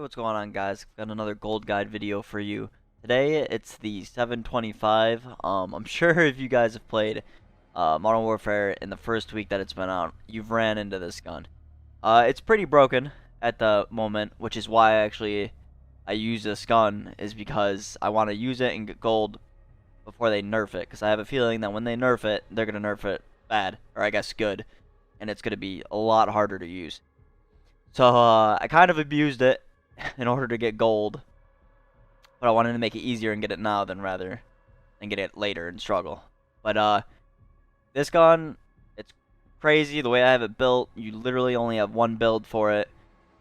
Hey, what's going on, guys? Got another gold guide video for you. Today it's the 725. I'm sure if you guys have played Modern Warfare in the first week that it's been out, you've ran into this gun. It's pretty broken at the moment, which is why I use this gun, is because I want to use it and get gold before they nerf it, because I have a feeling that when they nerf it, they're gonna nerf it bad, or I guess good, and it's gonna be a lot harder to use. So I kind of abused it in order to get gold, but I wanted to make it easier and get it now rather than get it later and struggle. But this gun, it's crazy the way I have it built. You literally only have one build for it.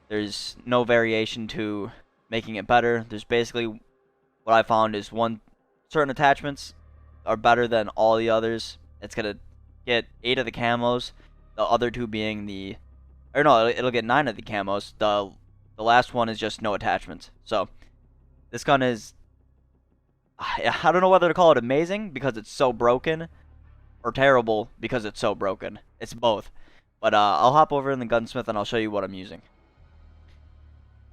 There's no variation to making it better. There's basically what I found is certain attachments are better than all the others. It's gonna get 8 of the camos, the other 2 being it'll get 9 of the camos. The last one is just no attachments. So this gun is, I don't know whether to call it amazing because it's so broken or terrible because it's so broken. It's both. But I'll hop over in the gunsmith and I'll show you what I'm using.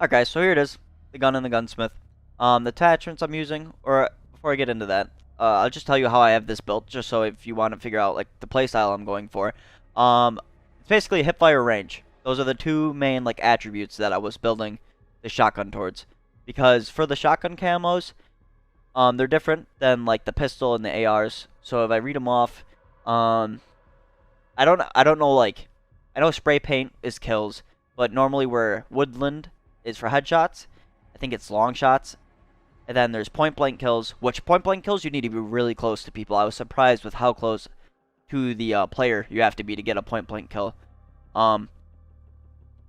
Alright guys, so here it is, the gun in the gunsmith. The attachments I'm using, or before I get into that, I'll just tell you how I have this built, just so if you want to figure out like the playstyle I'm going for. It's basically hip fire range. Those are the 2 main like attributes that I was building the shotgun towards. Because for the shotgun camos, they're different than like the pistol and the ARs. So if I read them off, I don't know, like, I know spray paint is kills, but normally where woodland is for headshots, I think it's long shots. And then there's point blank kills, which point blank kills you need to be really close to people. I was surprised with how close to the player you have to be to get a point blank kill.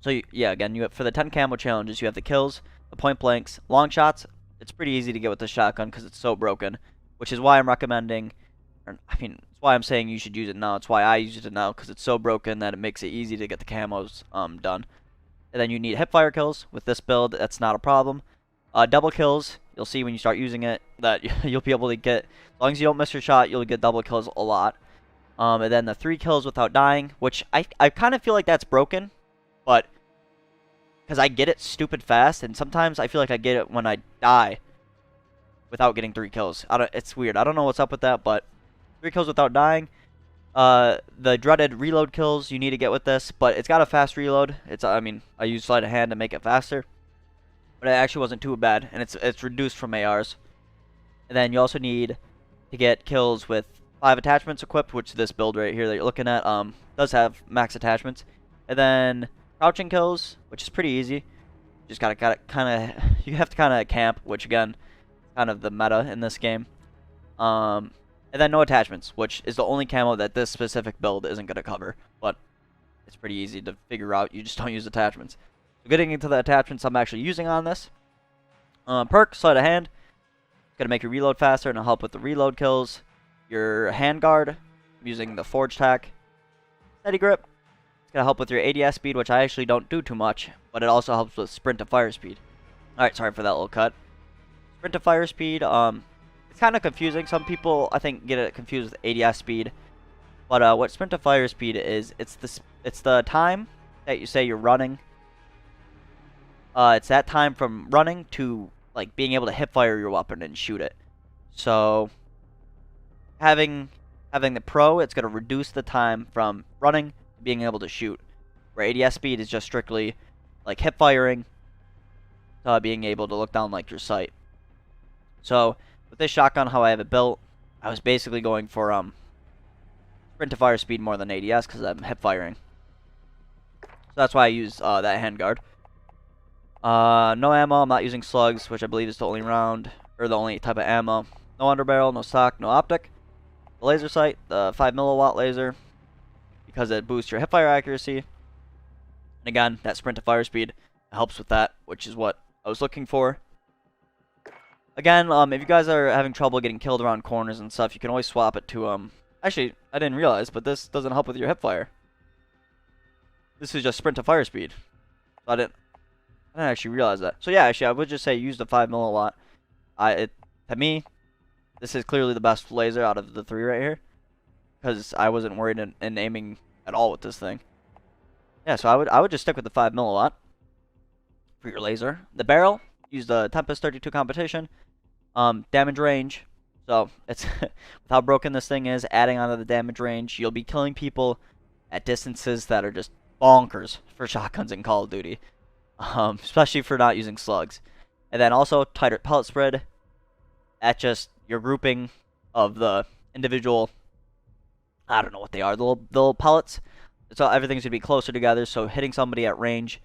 So yeah, again, for the 10 camo challenges, you have the kills, the point blanks, long shots. It's pretty easy to get with the shotgun because it's so broken, which is why I'm recommending, it's why I'm saying you should use it now. It's why I use it now, because it's so broken that it makes it easy to get the camos done. And then you need hip fire kills. With this build, that's not a problem. Double kills, you'll see when you start using it that you'll be able to get, as long as you don't miss your shot, you'll get double kills a lot. And then the 3 kills without dying, which I kind of feel like that's broken, but because I get it stupid fast, and sometimes I feel like I get it when I die without getting 3 kills. It's weird. I don't know what's up with that, but 3 kills without dying. The dreaded reload kills you need to get with this, but it's got a fast reload. I use sleight of hand to make it faster, but it actually wasn't too bad, and it's reduced from ARs. And then you also need to get kills with 5 attachments equipped, which this build right here that you're looking at does have max attachments. And then crouching kills, which is pretty easy. Just you have to kind of camp, which again, kind of the meta in this game. And then no attachments, which is the only camo that this specific build isn't going to cover. But it's pretty easy to figure out. You just don't use attachments. So getting into the attachments I'm actually using on this. Perk, sleight of hand. It's going to make you reload faster and it'll help with the reload kills. Your handguard, I'm using the forge tack. Steady grip. It's going to help with your ADS speed, which I actually don't do too much, but it also helps with sprint to fire speed. Alright, sorry for that little cut. Sprint to fire speed, it's kind of confusing. Some people, I think, get it confused with ADS speed. But what sprint to fire speed is, it's the time that you say you're running. It's that time from running to like being able to hip fire your weapon and shoot it. So having the pro, it's going to reduce the time from running to being able to shoot. Where ADS speed is just strictly like hip firing, being able to look down like your sight. So with this shotgun, how I have it built, I was basically going for sprint to fire speed more than ADS because I'm hip firing. So that's why I use that handguard. No ammo. I'm not using slugs, which I believe is the only type of ammo. No underbarrel, no stock, no optic. The laser sight, the 5 milliwatt laser, because it boosts your hip fire accuracy. And again, that sprint to fire speed helps with that, which is what I was looking for. Again, if you guys are having trouble getting killed around corners and stuff, you can always swap it to actually, I didn't realize, but this doesn't help with your hip fire. This is just sprint to fire speed. So I didn't actually realize that. So yeah, actually, I would just say use the 5 milliwatt. To me, this is clearly the best laser out of the 3 right here, because I wasn't worried in aiming at all with this thing. Yeah, so I would just stick with the 5 milliwatt for your laser. The barrel, use the Tempest 32 competition. Damage range. So it's with how broken this thing is, adding onto the damage range, you'll be killing people at distances that are just bonkers for shotguns in Call of Duty, especially for not using slugs. And then also tighter pellet spread. At just your grouping of the individual, I don't know what they are, the little pellets. So everything's gonna be closer together. So hitting somebody at range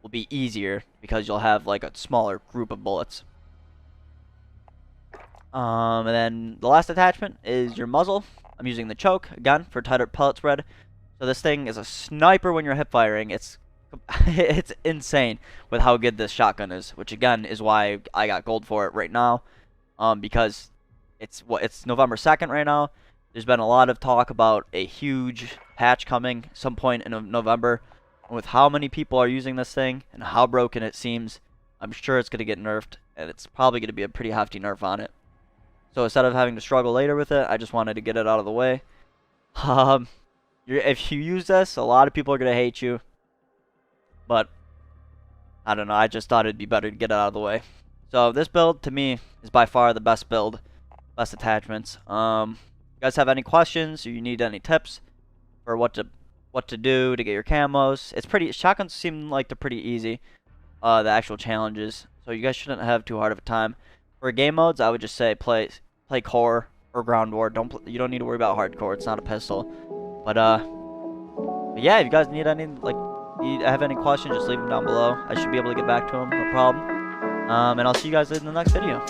will be easier because you'll have like a smaller group of bullets. And then the last attachment is your muzzle. I'm using the choke, again, for tighter pellet spread. So this thing is a sniper when you're hip firing. It's it's insane with how good this shotgun is, which again is why I got gold for it right now. Because it's November 2nd right now. There's been a lot of talk about a huge patch coming some point in November. With how many people are using this thing and how broken it seems, I'm sure it's going to get nerfed, and it's probably going to be a pretty hefty nerf on it. So instead of having to struggle later with it, I just wanted to get it out of the way. If you use this, a lot of people are going to hate you. But, I don't know, I just thought it'd be better to get it out of the way. So this build, to me, is by far the best build. Best attachments. You guys have any questions or you need any tips for what to do to get your camos? Shotguns seem like they're pretty easy. The actual challenges. So you guys shouldn't have too hard of a time. For game modes, I would just say play core or ground war. You don't need to worry about hardcore. It's not a pistol. But yeah, if you guys need any have any questions, just leave them down below. I should be able to get back to them, no problem. And I'll see you guys in the next video.